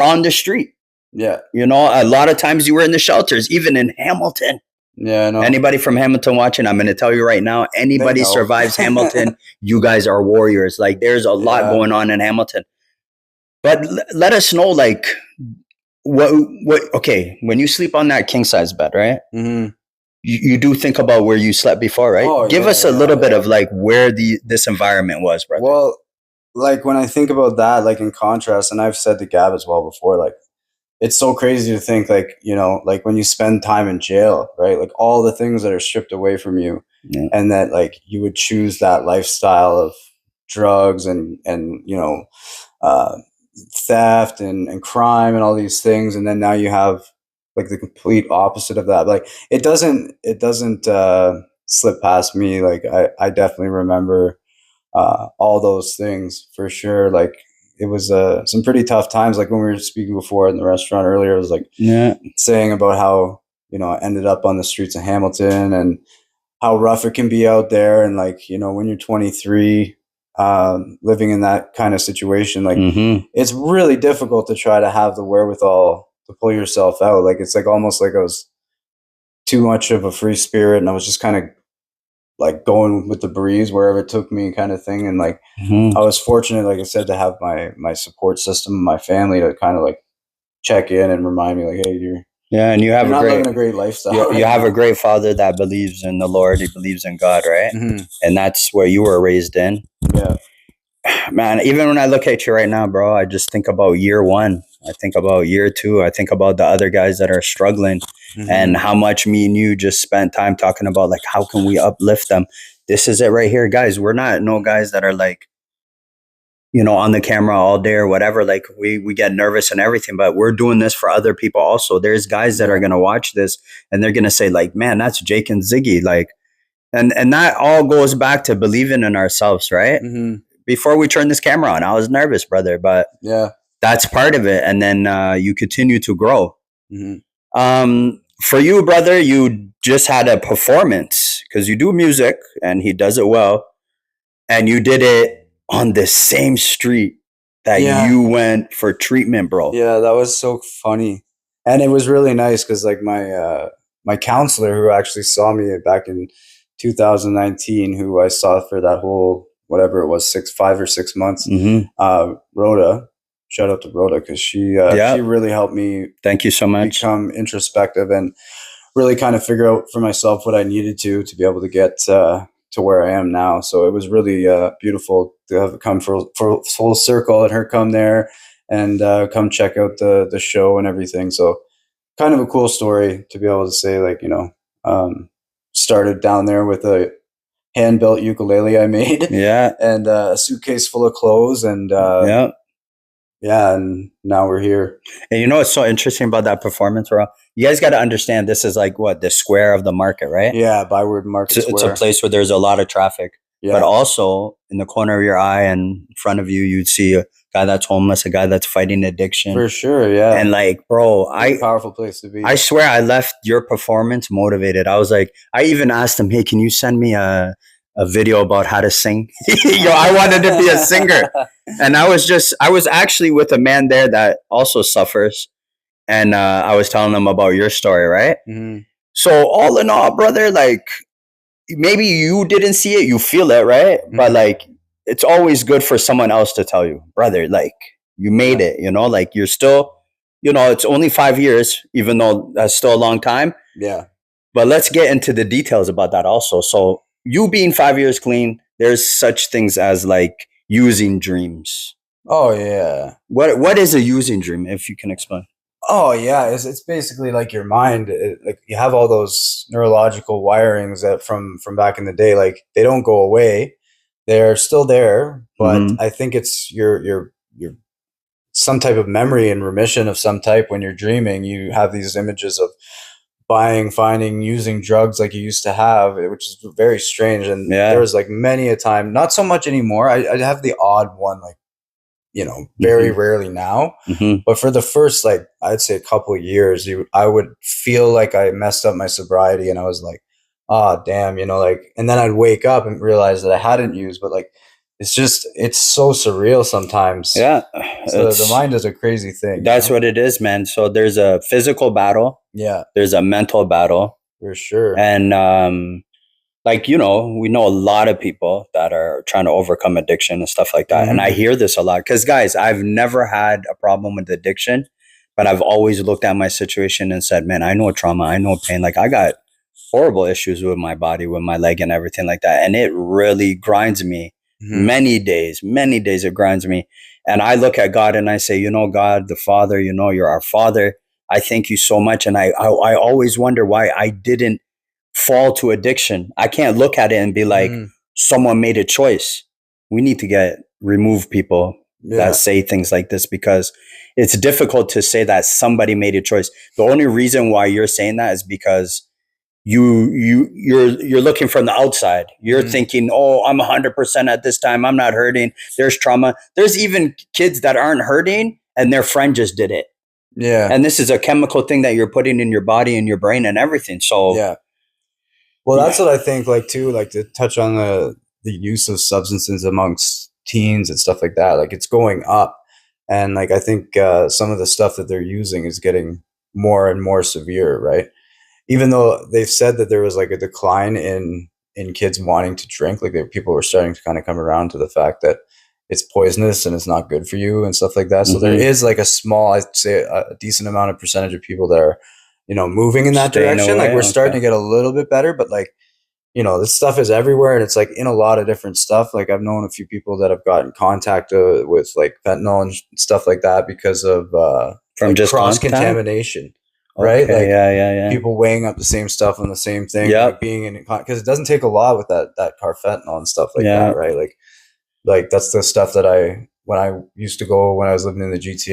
on the street. Yeah. You know, a lot of times you were in the shelters, even in Hamilton. Yeah, I know. Anybody from Hamilton watching, I'm going to tell you right now, anybody survives Hamilton, you guys are warriors. Like, there's a lot going on in Hamilton. But let us know, like, okay, when you sleep on that king size bed, right? Mm-hmm. You do think about where you slept before, right? Oh, Give us a little bit of like where this environment was, brother. Well, like when I think about that, like in contrast, and I've said to Gab as well before, like, it's so crazy to think, like, you know, like when you spend time in jail, right? Like all the things that are stripped away from you, and that like you would choose that lifestyle of drugs and you know, theft and crime and all these things, and then now you have like the complete opposite of that. Like it doesn't slip past me. Like I definitely remember all those things for sure. Like it was some pretty tough times. Like when we were speaking before in the restaurant earlier, I was like saying about how, you know, I ended up on the streets of Hamilton and how rough it can be out there. And like, you know, when you're 23, living in that kind of situation, like it's really difficult to try to have the wherewithal to pull yourself out. Like it's like almost like I was too much of a free spirit and I was just kind of like going with the breeze wherever it took me, kind of thing. And like I was fortunate, like I said, to have my support system, my family to kind of like check in and remind me, like, hey, and you have living a great lifestyle. You have a great father that believes in the Lord. He believes in God, right? And that's where you were raised in. Yeah. Man, even when I look at you right now, bro, I just think about year one. I think about year two. I think about the other guys that are struggling and how much me and you just spent time talking about, like, how can we uplift them? This is it right here, guys. We're not no guys that are like, you know, on the camera all day or whatever. Like we get nervous and everything, but we're doing this for other people also. There's guys that are going to watch this and they're going to say like, man, that's Jake and Ziggy. Like, and that all goes back to believing in ourselves, right? Before we turned this camera on, I was nervous, brother, but that's part of it. And then you continue to grow. For you, brother, you just had a performance because you do music and he does it well. And you did it on the same street that you went for treatment, bro. Yeah, that was so funny. And it was really nice because like my counselor who actually saw me back in 2019, who I saw for that whole, whatever it was, 5 or 6 months, Rhoda, shout out to Rhoda, because she really helped me. Thank you so much. Become introspective and really kind of figure out for myself what I needed to be able to get to where I am now. So it was really beautiful to have it come for full circle and her come there and come check out the show and everything. So kind of a cool story to be able to say, like, you know, started down there with a hand-built ukulele I made, and a suitcase full of clothes, and and now we're here. And you know what's so interesting about that performance, bro? You guys got to understand this is like what, the square of the market, right? Yeah, Byward Market Square. It's a place where there's a lot of traffic, but also in the corner of your eye and in front of you, you'd see a guy that's homeless, a guy that's fighting addiction. For sure, yeah. And like, bro, powerful place to be. I swear I left your performance motivated. I was like, I even asked him, hey, can you send me a video about how to sing? Yo, I wanted to be a singer. And I was actually with a man there that also suffers. And I was telling him about your story, right? So all in all, brother, like, maybe you didn't see it, you feel it, right? But like, it's always good for someone else to tell you, brother, like, you made it, you know, like, you're still, you know, it's only 5 years, even though that's still a long time. Yeah. But let's get into the details about that also. So you being 5 years clean, there's such things as like using dreams. Oh, yeah. What is a using dream, if you can explain? Oh, yeah. It's basically like your mind. Like you have all those neurological wirings that from back in the day, like they don't go away. They're still there, but I think it's your some type of memory and remission of some type. When you're dreaming, you have these images of buying, finding, using drugs like you used to have, which is very strange. And there was like many a time, not so much anymore. I have the odd one, like, you know, very rarely now. But for the first, like, I'd say a couple of years, I would feel like I messed up my sobriety, and I was like, oh, damn, you know, like, and then I'd wake up and realize that I hadn't used, but like it's so surreal sometimes. Yeah, So the mind is a crazy thing. That's what it is, man. So there's a physical battle. Yeah, there's a mental battle, for sure. and like, you know, we know a lot of people that are trying to overcome addiction and stuff like that. And I hear this a lot because, guys, I've never had a problem with addiction, but I've always looked at my situation and said, man, I know trauma, I know pain. Like, I got horrible issues with my body, with my leg and everything like that. And it really grinds me. Many days it grinds me. And I look at God and I say, you know, God, the Father, you know, you're our Father. I thank you so much. And I always wonder why I didn't fall to addiction. I can't look at it and be like, someone made a choice. We need to remove people that say things like this, because it's difficult to say that somebody made a choice. The only reason why you're saying that is because you're looking from the outside. You're thinking, oh, I'm 100% at this time. I'm not hurting. There's trauma. There's even kids that aren't hurting and their friend just did it. Yeah. And this is a chemical thing that you're putting in your body and your brain and everything. So yeah. Well, that's what I think, like, too, like, to touch on the use of substances amongst teens and stuff like that. Like, it's going up. And, like, I think some of the stuff that they're using is getting more and more severe, right? Even though they've said that there was, like, a decline in kids wanting to drink, like, people were starting to kind of come around to the fact that it's poisonous and it's not good for you and stuff like that. So there is, like, a small, I'd say a decent amount of percentage of people that are, you know, moving in that direction. Like, we're starting to get a little bit better, but, like, you know, this stuff is everywhere and it's, like, in a lot of different stuff. Like, I've known a few people that have gotten contact with, like, fentanyl and stuff like that because of from like, just cross contamination, right? Okay, like, yeah. people weighing up the same stuff on the same thing, like, being in, because it doesn't take a lot with that carfentanil and stuff like that, right? Like that's the stuff that when I used to go when I was living in the GTA.